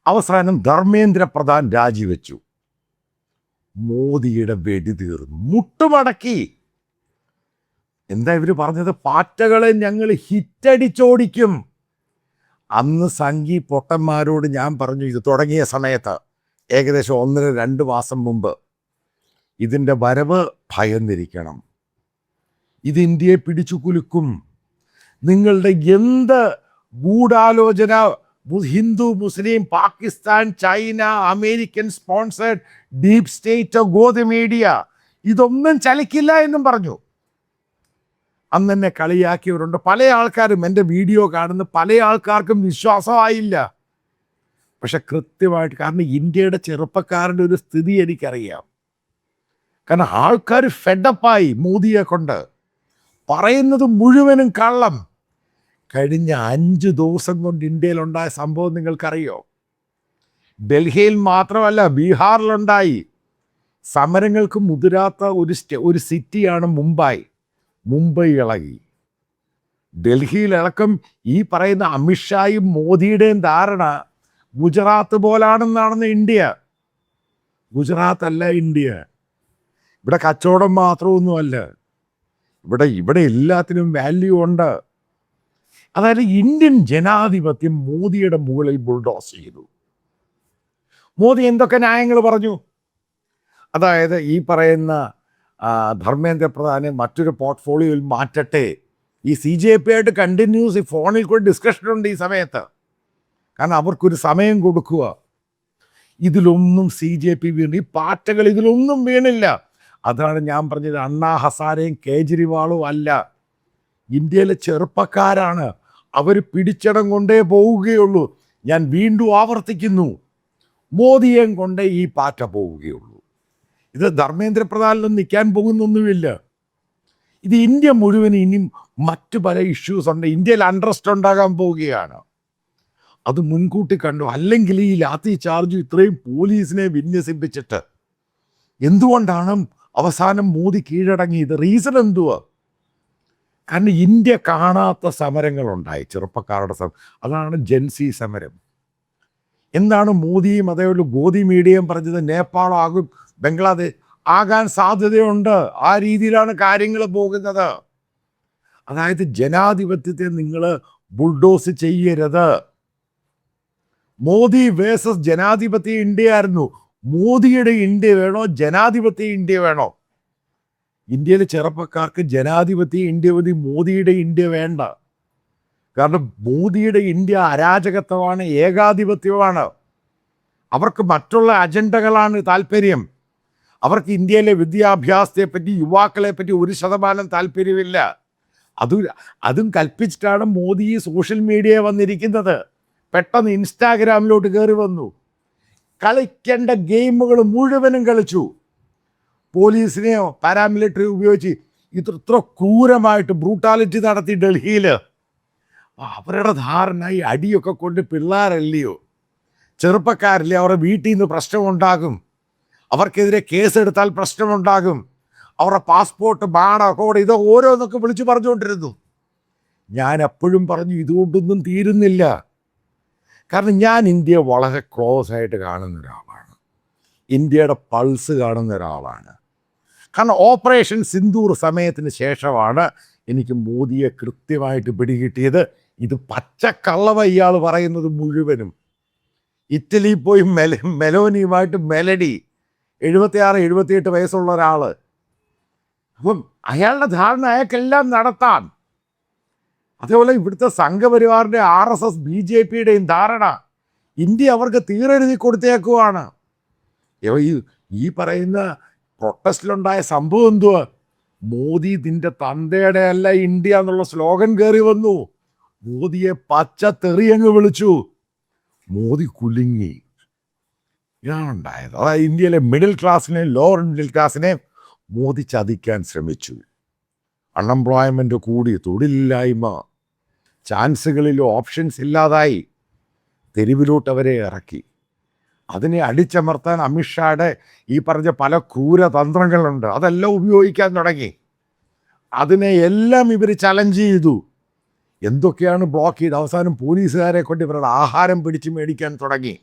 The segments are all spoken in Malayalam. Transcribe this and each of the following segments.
അവസാനം ധർമ്മേന്ദ്ര പ്രധാൻ രാജിവെച്ചു. മോദിയുടെ വെടി തീർന്നു, മുട്ടുമടക്കി. എന്താ ഇവർ പറഞ്ഞത്? പാറ്റകളെ ഞങ്ങൾ ഹിറ്റടിച്ചോടിക്കും. അന്ന് സംഘി പൊട്ടന്മാരോട് ഞാൻ പറഞ്ഞു, ഇത് തുടങ്ങിയ സമയത്ത് ഏകദേശം 1-2 മാസം മുമ്പ്, ഇതിൻ്റെ വരവ് ഭയന്നിരിക്കണം, ഇത് ഇന്ത്യയെ പിടിച്ചു കുലുക്കും. നിങ്ങളുടെ എന്ത് ഗൂഢാലോചന, Hindu, Muslim, Pakistan, China, American sponsored deep state, Godi media, ഇതൊന്നും ചലിക്കില്ല എന്നും പറഞ്ഞു. അന്ന് എന്നെ കളിയാക്കിയവരുണ്ട്. പല ആൾക്കാരും എൻ്റെ വീഡിയോ കാണുന്ന പല ആൾക്കാർക്കും വിശ്വാസമായില്ല. പക്ഷെ കൃത്യമായിട്ട്, കാരണം ഇന്ത്യയുടെ ചെറുപ്പക്കാരുടെ ഒരു സ്ഥിതി എനിക്കറിയാം. കാരണം ആൾക്കാർ ഫെഡപ്പായി മോദിയെ കൊണ്ട്. പറയുന്നത് മുഴുവനും കള്ളം. കഴിഞ്ഞ 5 ദിവസം കൊണ്ട് ഇന്ത്യയിലുണ്ടായ സംഭവം നിങ്ങൾക്കറിയോ? ഡൽഹിയിൽ മാത്രമല്ല, ബീഹാറിലുണ്ടായി. സമരങ്ങൾക്ക് മുതിരാത്ത ഒരു സിറ്റിയാണ് മുംബൈ. മുംബൈ ഇളകി. ഡൽഹിയിൽ ഇളക്കം. ഈ പറയുന്ന അമിത്ഷായും മോദിയുടെയും ധാരണ ഗുജറാത്ത് പോലാണെന്നാണെന്ന് ഇന്ത്യ. ഗുജറാത്ത് അല്ല ഇന്ത്യ. ഇവിടെ കച്ചവടം മാത്രമൊന്നുമല്ല, ഇവിടെ എല്ലാത്തിനും വാല്യൂ ഉണ്ട്. അതായത് ഇന്ത്യൻ ജനാധിപത്യം മോദിയുടെ മുകളിൽ ബുൾഡോസ് ചെയ്തു. മോദി എന്തൊക്കെ ന്യായങ്ങൾ പറഞ്ഞു? അതായത് ഈ പറയുന്ന ധർമ്മേന്ദ്ര പ്രധാനെ മറ്റൊരു പോർട്ട്ഫോളിയോയിൽ മാറ്റട്ടെ. ഈ CJP ആയിട്ട് കണ്ടിന്യൂസ് ഫോണിൽ കൂടി ഡിസ്കഷനുണ്ട് ഈ സമയത്ത്. കാരണം അവർക്കൊരു സമയം കൊടുക്കുക. ഇതിലൊന്നും CJP വീണ്, ഈ പാറ്റകൾ ഇതിലൊന്നും വീണില്ല. അതാണ് ഞാൻ പറഞ്ഞത്, അണ്ണാ ഹസാരെയും കേജ്രിവാളും അല്ല, ഇന്ത്യയിലെ ചെറുപ്പക്കാരാണ്. അവർ പിടിച്ചടം കൊണ്ടേ പോവുകയുള്ളൂ. ഞാൻ വീണ്ടും ആവർത്തിക്കുന്നു, മോദിയെയും കൊണ്ടേ ഈ പാറ്റ പോവുകയുള്ളൂ. ഇത് ധർമ്മേന്ദ്ര പ്രധാനിലും നിൽക്കാൻ പോകുന്നൊന്നുമില്ല. ഇത് ഇന്ത്യ മുഴുവൻ ഇനിയും മറ്റു പല ഇഷ്യൂസ് ഉണ്ട്. ഇന്ത്യയിൽ അൺട്രസ്റ്റ് ഉണ്ടാകാൻ പോവുകയാണ്. അത് മുൻകൂട്ടി കണ്ടു. അല്ലെങ്കിൽ ഈ ലാത്തി ചാർജ് ഇത്രയും പോലീസിനെ വിന്യസിപ്പിച്ചിട്ട് എന്തുകൊണ്ടാണ് അവസാനം മോദി കീഴടങ്ങിയത്? റീസൺ എന്തുവാ? കാരണം ഇന്ത്യ കാണാത്ത സമരങ്ങളുണ്ടായി, ചെറുപ്പക്കാരുടെ അതാണ് ജെൻസി സമരം. എന്താണ് മോദിയും അതേപോലെ ഗോദി മീഡിയയും പറഞ്ഞത്? നേപ്പാൾ ആകും, ബംഗ്ലാദേശ് ആകാൻ സാധ്യതയുണ്ട്. ആ രീതിയിലാണ് കാര്യങ്ങൾ പോകുന്നത്. അതായത് ജനാധിപത്യത്തെ നിങ്ങൾ ബുൾഡോസ് ചെയ്യരുത്. മോദി വേഴ്സസ് ജനാധിപത്യ ഇന്ത്യ ആയിരുന്നു. മോദിയുടെ ഇന്ത്യ വേണോ, ജനാധിപത്യ ഇന്ത്യ വേണോ? ഇന്ത്യയിലെ ചെറുപ്പക്കാർക്ക് ജനാധിപത്യ ഇന്ത്യ മതി, മോദിയുടെ ഇന്ത്യ വേണ്ട. കാരണം മോദിയുടെ ഇന്ത്യ അരാജകത്വമാണ്, ഏകാധിപത്യമാണ്. അവർക്ക് മറ്റുള്ള അജണ്ടകളാണ് താല്പര്യം. അവർക്ക് ഇന്ത്യയിലെ വിദ്യാഭ്യാസത്തെപ്പറ്റി, യുവാക്കളെപ്പറ്റി 1% താല്പര്യമില്ല. അതും കൽപ്പിച്ചിട്ടാണ് മോദി ഈ സോഷ്യൽ മീഡിയ വന്നിരിക്കുന്നത്. പെട്ടെന്ന് ഇൻസ്റ്റാഗ്രാമിലോട്ട് കയറി വന്നു. കളിക്കേണ്ട ഗെയിമുകൾ മുഴുവനും കളിച്ചു. പോലീസിനെയോ പാരാമിലിറ്ററി ഉപയോഗിച്ച് ഇത്ര ക്രൂരമായിട്ട് ബ്രൂട്ടാലിറ്റി നടത്തി ഡൽഹിയിൽ. അവരുടെ ധാരണ ഈ അടിയൊക്കെ കൊണ്ട് പിള്ളേരല്ലയോ, ചെറുപ്പക്കാരില്ലേ, അവരുടെ വീട്ടിൽ നിന്ന് പ്രശ്നമുണ്ടാകും, അവർക്കെതിരെ കേസെടുത്താൽ പ്രശ്നമുണ്ടാകും, അവരുടെ പാസ്പോർട്ട് ബാണക്കോട് ഇത് ഓരോന്നൊക്കെ വിളിച്ചു പറഞ്ഞുകൊണ്ടിരുന്നു. ഞാൻ എപ്പോഴും പറഞ്ഞു ഇതുകൊണ്ടൊന്നും തീരുന്നില്ല. കാരണം ഞാൻ ഇന്ത്യയെ വളരെ ക്ലോസ് ആയിട്ട് കാണുന്ന ഒരാളാണ്, ഇന്ത്യയുടെ പൾസ് കാണുന്ന ഒരാളാണ്. കാരണം ഓപ്പറേഷൻ സിന്ദൂർ സമയത്തിന് ശേഷമാണ് എനിക്ക് മോദിയെ കൃത്യമായിട്ട് പിടികിട്ടിയത്. ഇത് പച്ചക്കള്ളവ ഇയാൾ പറയുന്നത് മുഴുവനും. ഇറ്റലി പോയി മെലോനിയുമായിട്ട് മെലഡി, 76-78 വയസ്സുള്ള ഒരാൾ. അപ്പം അയാളുടെ ധാരണ അയാൾക്കെല്ലാം നടത്താം. അതേപോലെ ഇവിടുത്തെ സംഘപരിവാറിൻ്റെ RSS BJPയുടെയും ധാരണ ഇന്ത്യ അവർക്ക് തീരെഴുതി കൊടുത്തേക്കുവാണ്. ഈ പറയുന്ന പ്രൊട്ടസ്റ്റിലുണ്ടായ സംഭവം എന്തുവാ? മോദി നിന്റെ തന്തയുടെ അല്ല ഇന്ത്യ എന്നുള്ള സ്ലോഗൻ കയറി വന്നു. മോദിയെ പച്ച തെറിയങ്ങ് വിളിച്ചു. മോദി കുലുങ്ങി. ഇതാണ് ഉണ്ടായത്. അതായത് ഇന്ത്യയിലെ മിഡിൽ ക്ലാസ്സിനെ, ലോവർ മിഡിൽ ക്ലാസ്സിനെ മോദി ചതിക്കാൻ ശ്രമിച്ചു. അൺഎംപ്ലോയ്മെൻറ്റ് കൂടി, തൊഴിലില്ലായ്മ, ചാൻസുകളിൽ ഓപ്ഷൻസ് ഇല്ലാതായി. തെരുവിലോട്ട് അവരെ ഇറക്കി. അതിനെ അടിച്ചമർത്താൻ അമിത്ഷായുടെ ഈ പറഞ്ഞ പല ക്രൂരതന്ത്രങ്ങളുണ്ട്. അതെല്ലാം ഉപയോഗിക്കാൻ തുടങ്ങി. അതിനെ എല്ലാം ഇവർ ചലഞ്ച് ചെയ്തു. എന്തൊക്കെയാണ് ബ്ലോക്ക് ചെയ്ത് അവസാനം പോലീസുകാരെ കൊണ്ട് ഇവരുടെ ആഹാരം പിടിച്ച് മേടിക്കാൻ തുടങ്ങി.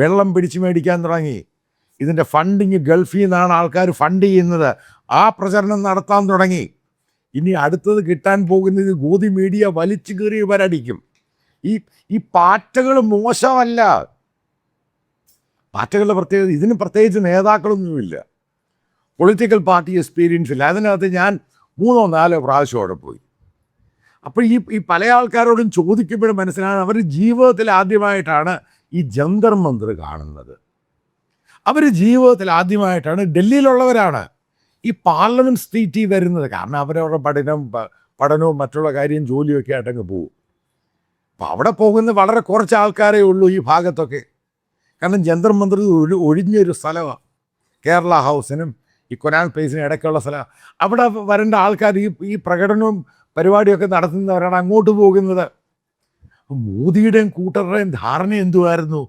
വെള്ളം പിടിച്ചു മേടിക്കാൻ തുടങ്ങി. ഇതിൻ്റെ ഫണ്ടിങ് ഗൾഫിൽ നിന്നാണ് ആൾക്കാർ ഫണ്ട് ചെയ്യുന്നത്. ആ പ്രചരണം നടത്താൻ തുടങ്ങി. ഇനി അടുത്തത് കിട്ടാൻ പോകുന്നത് ഗോധി മീഡിയ വലിച്ചു കീറി ഇവരടിക്കും. ഈ പാറ്റകൾ മോശമല്ല. പാറ്റകളുടെ പ്രത്യേകത, ഇതിന് പ്രത്യേകിച്ച് നേതാക്കളൊന്നുമില്ല, പൊളിറ്റിക്കൽ പാർട്ടി എക്സ്പീരിയൻസ് ഇല്ല. അതിനകത്ത് ഞാൻ 3-4 പ്രാവശ്യം അവിടെ പോയി. അപ്പോൾ ഈ പല ആൾക്കാരോടും ചോദിക്കുമ്പോഴും മനസ്സിലാണ് അവർ ജീവിതത്തിൽ ആദ്യമായിട്ടാണ് ഈ ജന്തർ മന്ദിർ കാണുന്നത്. അവർ ജീവിതത്തിൽ ആദ്യമായിട്ടാണ്, ഡൽഹിയിലുള്ളവരാണ്, ഈ പാർലമെൻറ്റ് സ്ട്രീറ്റിൽ വരുന്നത്. കാരണം അവരവരുടെ പഠനവും മറ്റുള്ള കാര്യം ജോലിയൊക്കെ ആയിട്ടങ്ങ് പോകും. അപ്പോൾ അവിടെ പോകുന്ന വളരെ കുറച്ച് ആൾക്കാരേ ഉള്ളൂ ഈ ഭാഗത്തൊക്കെ. കാരണം ജന്തർ മന്ദിർ ഒഴിഞ്ഞൊരു സ്ഥലമാണ്. കേരള ഹൗസിനും ഈ കൊനാട്ട് പ്ലേസിനും ഇടയ്ക്കുള്ള സ്ഥലമാണ്. അവിടെ വരേണ്ട ആൾക്കാർ ഈ പ്രകടനവും പരിപാടിയൊക്കെ നടത്തുന്നവരാണ് അങ്ങോട്ട് പോകുന്നത്. മോദിയുടെയും കൂട്ടരുടെയും ധാരണ എന്തുമായിരുന്നു?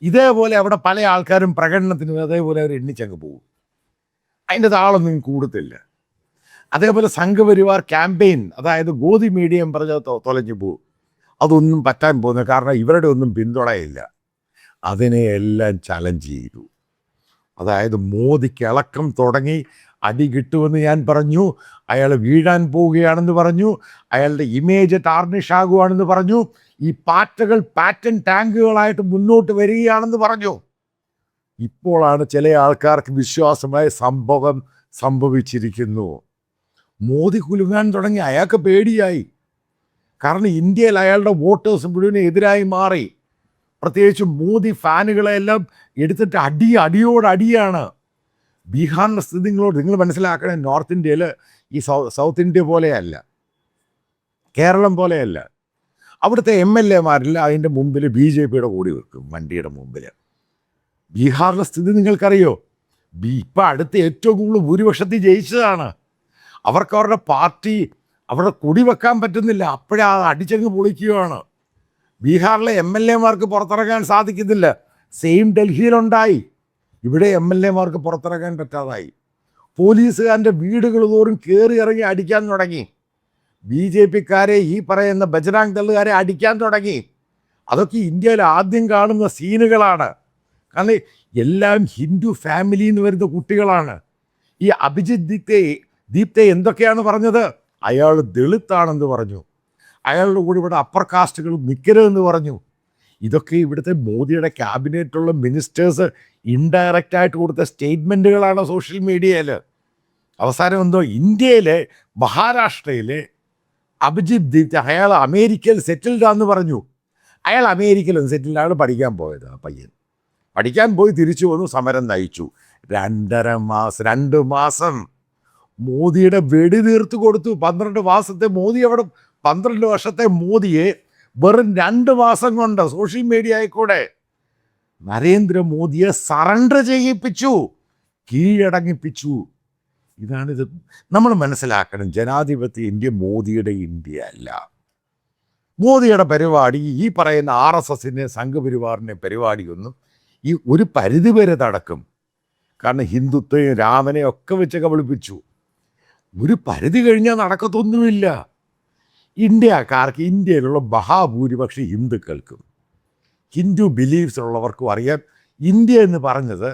ഇതേപോലെ അവിടെ പല ആൾക്കാരും പ്രകടനത്തിനും അതേപോലെ അവർ എണ്ണിച്ചങ്ങ് പോകും. അതിൻ്റെ താളൊന്നും കൂടത്തില്ല. അതേപോലെ സംഘപരിവാർ ക്യാമ്പയിൻ, അതായത് ഗോധി മീഡിയം പറഞ്ഞ തൊലഞ്ഞു പോകും. അതൊന്നും പറ്റാൻ പോകുന്നത് കാരണം ഇവരുടെ ഒന്നും പിന്തുണയില്ല. അതിനെയെല്ലാം ചലഞ്ച് ചെയ്തു. അതായത് മോദിക്ക് ഇളക്കം തുടങ്ങി. അടി കിട്ടുമെന്ന് ഞാൻ പറഞ്ഞു, അയാൾ വീഴാൻ പോവുകയാണെന്ന് പറഞ്ഞു, അയാളുടെ ഇമേജ് ടാർണിഷ് ആകുകയാണെന്ന് പറഞ്ഞു, ഈ പാറ്റകൾ പാറ്റൻ ടാങ്കുകളായിട്ട് മുന്നോട്ട് വരികയാണെന്ന് പറഞ്ഞു. ഇപ്പോഴാണ് ചില ആൾക്കാർക്ക് വിശ്വാസമായ സംഭവം സംഭവിച്ചിരിക്കുന്നു. മോദി കുലുങ്ങാൻ തുടങ്ങി. അയാൾക്ക് പേടിയായി. കാരണം ഇന്ത്യയിൽ അയാളുടെ വോട്ടേഴ്സ് മുഴുവൻ എതിരായി മാറി. പ്രത്യേകിച്ച് മോദി ഫാനുകളെല്ലാം എടുത്തിട്ട് അടിയാണ്. ബീഹാറിൻ്റെ സ്ഥിതി നിങ്ങൾ മനസ്സിലാക്കണേ. നോർത്ത് ഇന്ത്യയിൽ ഈ സൗത്ത് ഇന്ത്യ പോലെയല്ല, കേരളം പോലെയല്ല. അവിടുത്തെ MLA-മാരിൽ അതിൻ്റെ മുമ്പിൽ BJP-യുടെ കൂടി വെക്കും, വണ്ടിയുടെ മുമ്പിൽ. ബീഹാറിലെ സ്ഥിതി നിങ്ങൾക്കറിയോ? ഇപ്പം അടുത്ത് ഏറ്റവും കൂടുതൽ ഭൂരിപക്ഷത്തിൽ ജയിച്ചതാണ്. അവർക്ക് അവരുടെ പാർട്ടി അവിടെ കൊടി വെക്കാൻ പറ്റുന്നില്ല. അപ്പോഴേ അടിച്ചങ്ങ് പൊളിക്കുകയാണ്. ബീഹാറിലെ MLA-മാർക്ക് പുറത്തിറങ്ങാൻ സാധിക്കുന്നില്ല. സെയിം ഡൽഹിയിലുണ്ടായി. ഇവിടെ MLA-മാർക്ക് പുറത്തിറങ്ങാൻ പറ്റാതായി. പോലീസുകാരൻ്റെ വീടുകൾ തോറും കയറി ഇറങ്ങി അടിക്കാൻ തുടങ്ങി. BJP-ക്കാരെ, ഈ പറയുന്ന ബജ്റാങ് ദളുകാരെ അടിക്കാൻ തുടങ്ങി. അതൊക്കെ ഇന്ത്യയിൽ ആദ്യം കാണുന്ന സീനുകളാണ്. കാരണം എല്ലാം ഹിന്ദു ഫാമിലിയിൽ നിന്ന് വരുന്ന കുട്ടികളാണ്. ഈ അഭിജിത്ത് ദീപ്തെ എന്തൊക്കെയാണ് പറഞ്ഞത്? അയാൾ ദളിത്താണെന്ന് പറഞ്ഞു. അയാളുടെ കൂടെ ഇവിടെ അപ്പർ കാസ്റ്റുകൾ നിൽക്കരുതെന്ന് പറഞ്ഞു. ഇതൊക്കെ ഇവിടുത്തെ മോദിയുടെ ക്യാബിനറ്റിലുള്ള മിനിസ്റ്റേഴ്സ് ഇൻഡയറക്റ്റായിട്ട് കൊടുത്ത സ്റ്റേറ്റ്മെൻറ്റുകളാണ് സോഷ്യൽ മീഡിയയിൽ. അവസാനം എന്തോ ഇന്ത്യയിലെ മഹാരാഷ്ട്രയിലെ അഭിജിത്ത് ദീപ്തെ അയാൾ അമേരിക്കയിൽ സെറ്റിൽഡാന്ന് പറഞ്ഞു. അയാൾ അമേരിക്കയിലും സെറ്റിൽഡാണ്. പഠിക്കാൻ പോയത്. ആ പയ്യൻ പഠിക്കാൻ പോയി തിരിച്ചു വന്നു, സമരം നയിച്ചു. 2 മാസം മോദിയുടെ വെടി തീർത്ത് കൊടുത്തു. 12 മാസത്തെ മോദി അവിടെ 12 വർഷത്തെ മോദിയെ വെറും 2 മാസം കൊണ്ട് സോഷ്യൽ മീഡിയയിൽ കൂടെ നരേന്ദ്രമോദിയെ സറണ്ടർ ചെയ്യിപ്പിച്ചു, കീഴടങ്ങിപ്പിച്ചു. ഇതാണിത്. നമ്മൾ മനസ്സിലാക്കണം, ജനാധിപത്യ ഇന്ത്യ മോദിയുടെ ഇന്ത്യ അല്ല. മോദിയുടെ പരിപാടി, ഈ പറയുന്ന RSSൻ്റെ സംഘപരിവാറിൻ്റെ പരിപാടിയൊന്നും ഈ ഒരു പരിധിവരെ നടക്കും. കാരണം ഹിന്ദുത്വയും രാമനെയും ഒക്കെ വെച്ച് കബളിപ്പിച്ചു. ഒരു പരിധി കഴിഞ്ഞാൽ നടക്കത്തൊന്നുമില്ല. ഇന്ത്യക്കാർക്ക്, ഇന്ത്യയിലുള്ള മഹാഭൂരിപക്ഷം ഹിന്ദുക്കൾക്കും ഹിന്ദു ബിലീഫ്സ് ഉള്ളവർക്കും അറിയാം, ഇന്ത്യ എന്ന് പറഞ്ഞത്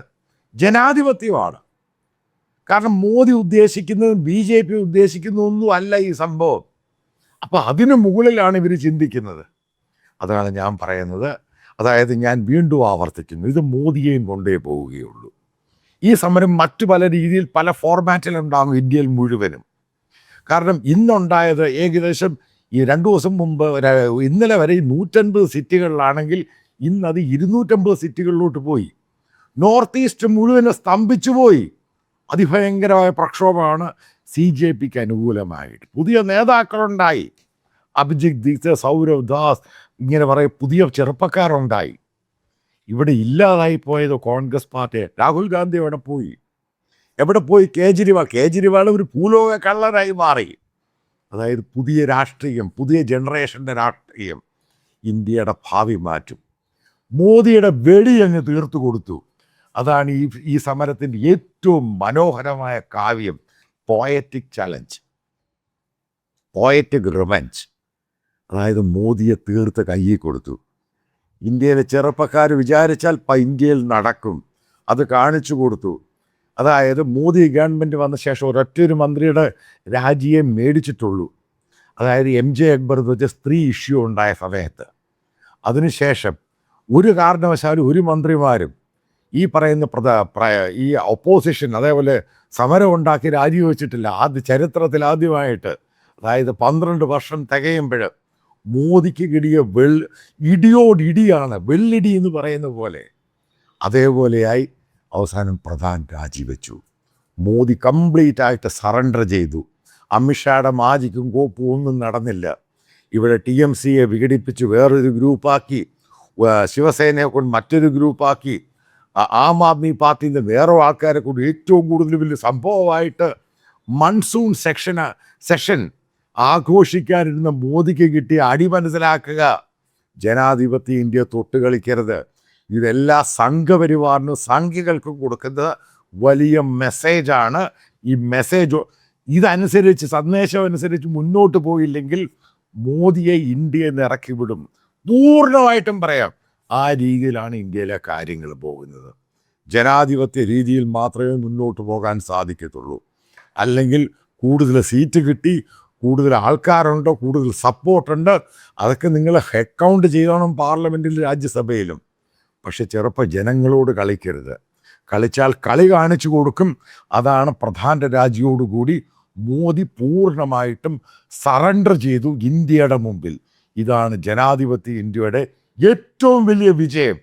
ജനാധിപത്യമാണ്. കാരണം മോദി ഉദ്ദേശിക്കുന്നത് BJP ഉദ്ദേശിക്കുന്നതൊന്നും അല്ല ഈ സംഭവം. അപ്പോൾ അതിനു മുകളിലാണ് ഇവർ ചിന്തിക്കുന്നത്. അതാണ് ഞാൻ പറയുന്നത്. അതായത് ഞാൻ വീണ്ടും ആവർത്തിക്കുന്നു, ഇത് മോദിയെയും കൊണ്ടേ പോവുകയുള്ളൂ. ഈ സമരം മറ്റു പല രീതിയിൽ പല ഫോർമാറ്റിലുണ്ടാകും ഇന്ത്യയിൽ മുഴുവനും. കാരണം ഇന്നുണ്ടായത് ഏകദേശം ഈ 2 ദിവസം മുമ്പ് ഇന്നലെ വരെ 150 സിറ്റികളിലാണെങ്കിൽ ഇന്നത് 250 സിറ്റികളിലോട്ട് പോയി. നോർത്ത് ഈസ്റ്റ് മുഴുവനും സ്തംഭിച്ചു പോയി. അതിഭയങ്കരമായ പ്രക്ഷോഭമാണ് CJPക്ക് അനുകൂലമായിട്ട്. പുതിയ നേതാക്കളുണ്ടായി. അഭിജിത്ത് ദീപ്തെ, സൗരവ് ദാസ്, ഇങ്ങനെ പറയും പുതിയ ചെറുപ്പക്കാരുണ്ടായി. ഇവിടെ ഇല്ലാതായി പോയത് കോൺഗ്രസ് പാർട്ടി. രാഹുൽ ഗാന്ധി എവിടെ പോയി? കേജ്രിവാൾ ഒരു ഭൂലോക കള്ളനായി മാറി. അതായത് പുതിയ രാഷ്ട്രീയം, പുതിയ ജനറേഷൻ്റെ രാഷ്ട്രീയം ഇന്ത്യയുടെ ഭാവി മാറ്റും. മോദിയുടെ വെടി അങ്ങ് തീർത്തു കൊടുത്തു. അതാണ് ഈ സമരത്തിൻ്റെ ഏറ്റവും മനോഹരമായ കാവ്യം. Poetic challenge, poetic revenge. അതായത് മോദിയെ തീർത്ത് കയ്യിൽ കൊടുത്തു. ഇന്ത്യയിലെ ചെറുപ്പക്കാർ വിചാരിച്ചാൽ ഇന്ത്യയിൽ നടക്കും. അത് കാണിച്ചു കൊടുത്തു. അതായത് മോദി ഗവൺമെൻറ് വന്ന ശേഷം ഒരൊറ്റൊരു മന്ത്രിയുടെ രാജിയെ മേടിച്ചിട്ടുള്ളൂ. അതായത് MJ അക്ബർ എന്ന് വെച്ച സ്ത്രീ ഇഷ്യൂ ഉണ്ടായ സമയത്ത്. അതിനുശേഷം ഒരു കാരണവശാലും ഒരു മന്ത്രിമാരും ഈ പറയുന്ന ഈ ഒപ്പോസിഷൻ അതേപോലെ സമരം ഉണ്ടാക്കി രാജിവെച്ചിട്ടില്ല. ചരിത്രത്തിൽ ആദ്യമായിട്ട്. അതായത് 12 വർഷം തികയുമ്പോൾ മോദിക്ക് കിടിയ ഇടിയോടിടിയാണ്, വെള്ളിടി എന്ന് പറയുന്ന പോലെ. അതേപോലെയായി അവസാനം പ്രധാൻ രാജിവെച്ചു. മോദി കംപ്ലീറ്റ് ആയിട്ട് സറണ്ടർ ചെയ്തു. അമിത്ഷായുടെ മാജിക്കും കോപ്പും ഒന്നും നടന്നില്ല. ഇവിടെ TMCയെ വിഘടിപ്പിച്ച് വേറൊരു ഗ്രൂപ്പാക്കി, ശിവസേനയെ കൊണ്ട് മറ്റൊരു ഗ്രൂപ്പാക്കി, ആം ആദ്മി പാർട്ടിയിൽ നിന്ന് വേറെ ആൾക്കാരെ കൊണ്ട് ഏറ്റവും കൂടുതൽ വലിയ സംഭവമായിട്ട് മൺസൂൺ സെഷൻ ആഘോഷിക്കാനിരുന്ന മോദിക്ക് കിട്ടിയ അടി മനസ്സിലാക്കുക. ജനാധിപത്യ ഇന്ത്യ തൊട്ട് കളിക്കരുത്. ഇതെല്ലാ സംഘപരിവാറിനും സംഘികൾക്കും കൊടുക്കുന്ന വലിയ മെസ്സേജാണ്. ഈ മെസ്സേജ് ഇതനുസരിച്ച് സന്ദേശം അനുസരിച്ച് മുന്നോട്ട് പോയില്ലെങ്കിൽ മോദിയെ ഇന്ത്യയിൽ നിന്ന് ഇറക്കി വിടും. പൂർണ്ണമായിട്ടും പറയാം. ആ രീതിയിലാണ് ഇന്ത്യയിലെ കാര്യങ്ങൾ പോകുന്നത്. ജനാധിപത്യ രീതിയിൽ മാത്രമേ മുന്നോട്ട് പോകാൻ സാധിക്കത്തുള്ളൂ. അല്ലെങ്കിൽ കൂടുതൽ സീറ്റ് കിട്ടി, കൂടുതൽ ആൾക്കാരുണ്ടോ, കൂടുതൽ സപ്പോർട്ടുണ്ട്, അതൊക്കെ നിങ്ങൾ അക്കൗണ്ട് ചെയ്യണം പാർലമെൻറ്റിലും രാജ്യസഭയിലും. പക്ഷെ ജനങ്ങളോട് കളിക്കരുത്. കളിച്ചാൽ കളി കാണിച്ചു കൊടുക്കും. അതാണ് പ്രധാന രാജിയോടുകൂടി മോദി പൂർണ്ണമായിട്ടും സറണ്ടർ ചെയ്തു ഇന്ത്യയുടെ മുമ്പിൽ. ഇതാണ് ജനാധിപത്യ ഇന്ത്യയുടെ ഏറ്റവും വലിയ വിജയം.